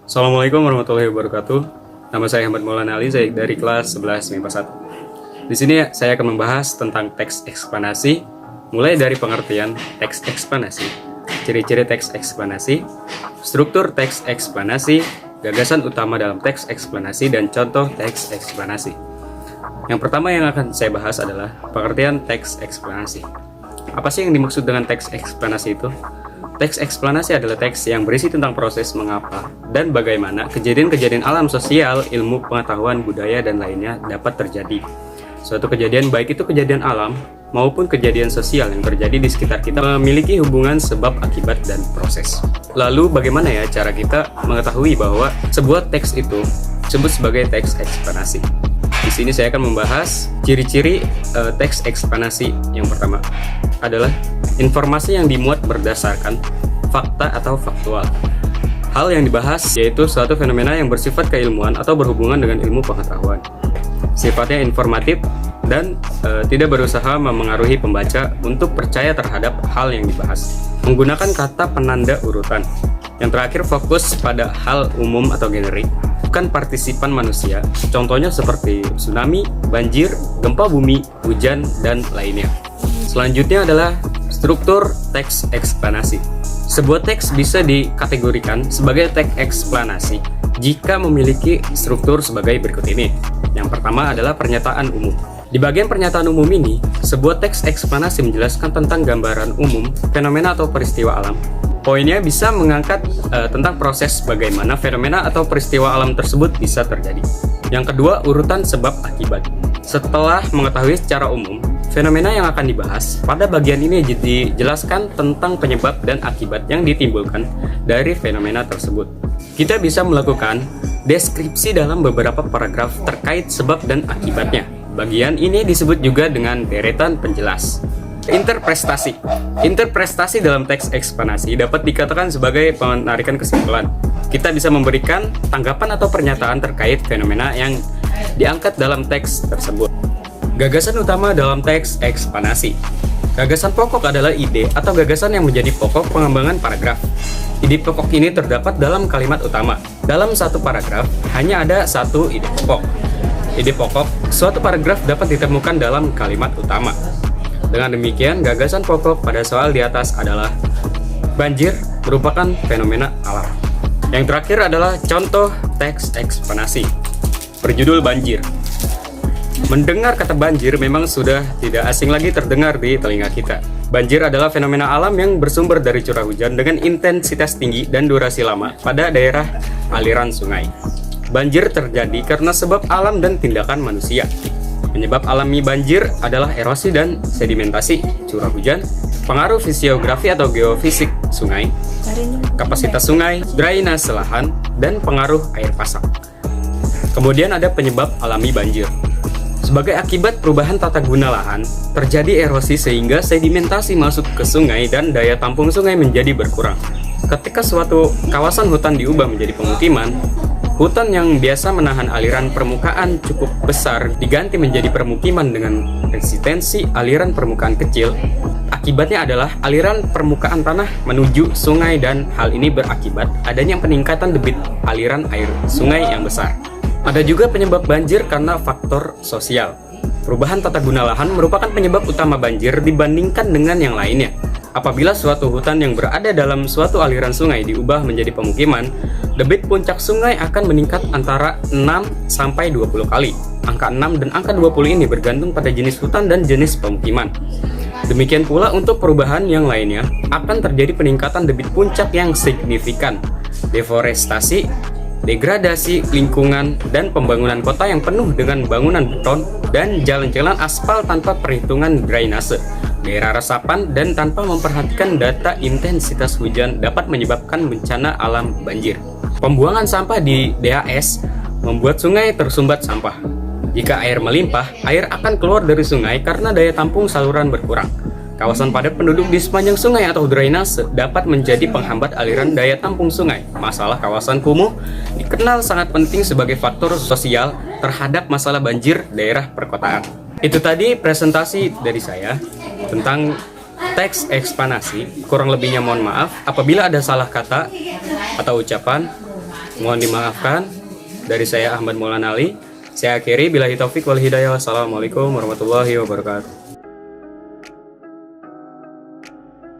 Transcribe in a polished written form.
Assalamualaikum warahmatullahi wabarakatuh. Nama saya Ahmad Maulana Ali, saya dari kelas 11 MIPA 1. Di sini saya akan membahas tentang teks eksplanasi, mulai dari pengertian teks eksplanasi, ciri-ciri teks eksplanasi, struktur teks eksplanasi, gagasan utama dalam teks eksplanasi, dan contoh teks eksplanasi. Yang pertama yang akan saya bahas adalah pengertian teks eksplanasi. Apa sih yang dimaksud dengan teks eksplanasi itu? Teks eksplanasi adalah teks yang berisi tentang proses mengapa dan bagaimana kejadian-kejadian alam sosial, ilmu pengetahuan, budaya, dan lainnya dapat terjadi. Suatu kejadian, baik itu kejadian alam maupun kejadian sosial yang terjadi di sekitar kita, memiliki hubungan sebab, akibat, dan proses. Lalu bagaimana ya cara kita mengetahui bahwa sebuah teks itu disebut sebagai teks eksplanasi? Di sini saya akan membahas ciri-ciri teks eksplanasi. Yang pertama adalah informasi yang dimuat berdasarkan fakta atau faktual. Hal yang dibahas yaitu suatu fenomena yang bersifat keilmuan atau berhubungan dengan ilmu pengetahuan. Sifatnya informatif dan tidak berusaha memengaruhi pembaca untuk percaya terhadap hal yang dibahas. Menggunakan kata penanda urutan. Yang terakhir fokus pada hal umum atau generik, bukan partisipan manusia. Contohnya seperti tsunami, banjir, gempa bumi, hujan, dan lainnya. Selanjutnya adalah struktur teks eksplanasi. Sebuah teks bisa dikategorikan sebagai teks eksplanasi jika memiliki struktur sebagai berikut ini. Yang pertama adalah pernyataan umum. Di bagian pernyataan umum ini, sebuah teks eksplanasi menjelaskan tentang gambaran umum, fenomena atau peristiwa alam. Poinnya bisa mengangkat tentang proses bagaimana fenomena atau peristiwa alam tersebut bisa terjadi. Yang kedua, urutan sebab akibat. Setelah mengetahui secara umum fenomena yang akan dibahas, pada bagian ini dijelaskan tentang penyebab dan akibat yang ditimbulkan dari fenomena tersebut. Kita bisa melakukan deskripsi dalam beberapa paragraf terkait sebab dan akibatnya. Bagian ini disebut juga dengan deretan penjelas. Interpretasi. Interpretasi dalam teks eksplanasi dapat dikatakan sebagai penarikan kesimpulan. Kita bisa memberikan tanggapan atau pernyataan terkait fenomena yang diangkat dalam teks tersebut. Gagasan utama dalam teks eksplanasi. Gagasan pokok adalah ide atau gagasan yang menjadi pokok pengembangan paragraf. Ide pokok ini terdapat dalam kalimat utama. Dalam satu paragraf, hanya ada satu ide pokok. Ide pokok, suatu paragraf dapat ditemukan dalam kalimat utama. Dengan demikian, gagasan pokok pada soal di atas adalah banjir merupakan fenomena alam. Yang terakhir adalah contoh teks eksplanasi. Berjudul banjir. Mendengar kata banjir memang sudah tidak asing lagi terdengar di telinga kita. Banjir adalah fenomena alam yang bersumber dari curah hujan dengan intensitas tinggi dan durasi lama pada daerah aliran sungai. Banjir terjadi karena sebab alam dan tindakan manusia. Penyebab alami banjir adalah erosi dan sedimentasi curah hujan, pengaruh fisiografi atau geofisik sungai, kapasitas sungai, drainase lahan, dan pengaruh air pasang. Kemudian ada penyebab alami banjir. Sebagai akibat perubahan tata guna lahan, terjadi erosi sehingga sedimentasi masuk ke sungai dan daya tampung sungai menjadi berkurang. Ketika suatu kawasan hutan diubah menjadi pemukiman, hutan yang biasa menahan aliran permukaan cukup besar diganti menjadi permukiman dengan resistensi aliran permukaan kecil. Akibatnya adalah aliran permukaan tanah menuju sungai dan hal ini berakibat adanya peningkatan debit aliran air sungai yang besar. Ada juga penyebab banjir karena faktor sosial. Perubahan tata guna lahan merupakan penyebab utama banjir dibandingkan dengan yang lainnya. Apabila suatu hutan yang berada dalam suatu aliran sungai diubah menjadi pemukiman, debit puncak sungai akan meningkat antara 6-20 kali. Angka 6 dan angka 20 ini bergantung pada jenis hutan dan jenis pemukiman. Demikian pula untuk perubahan yang lainnya, akan terjadi peningkatan debit puncak yang signifikan, deforestasi, degradasi lingkungan, dan pembangunan kota yang penuh dengan bangunan beton dan jalan-jalan aspal tanpa perhitungan drainase, daerah resapan, dan tanpa memperhatikan data intensitas hujan dapat menyebabkan bencana alam banjir. Pembuangan sampah di DAS membuat sungai tersumbat sampah. Jika air melimpah, air akan keluar dari sungai karena daya tampung saluran berkurang. Kawasan padat penduduk di sepanjang sungai atau drainase dapat menjadi penghambat aliran daya tampung sungai. Masalah kawasan kumuh dikenal sangat penting sebagai faktor sosial terhadap masalah banjir daerah perkotaan. Itu tadi presentasi dari saya tentang teks eksplanasi. Kurang lebihnya mohon maaf apabila ada salah kata atau ucapan. Mohon dimaafkan. Dari saya Ahmad Maulana Ali. Saya akhiri, billahi taufik wal hidayah. Wassalamualaikum warahmatullahi wabarakatuh.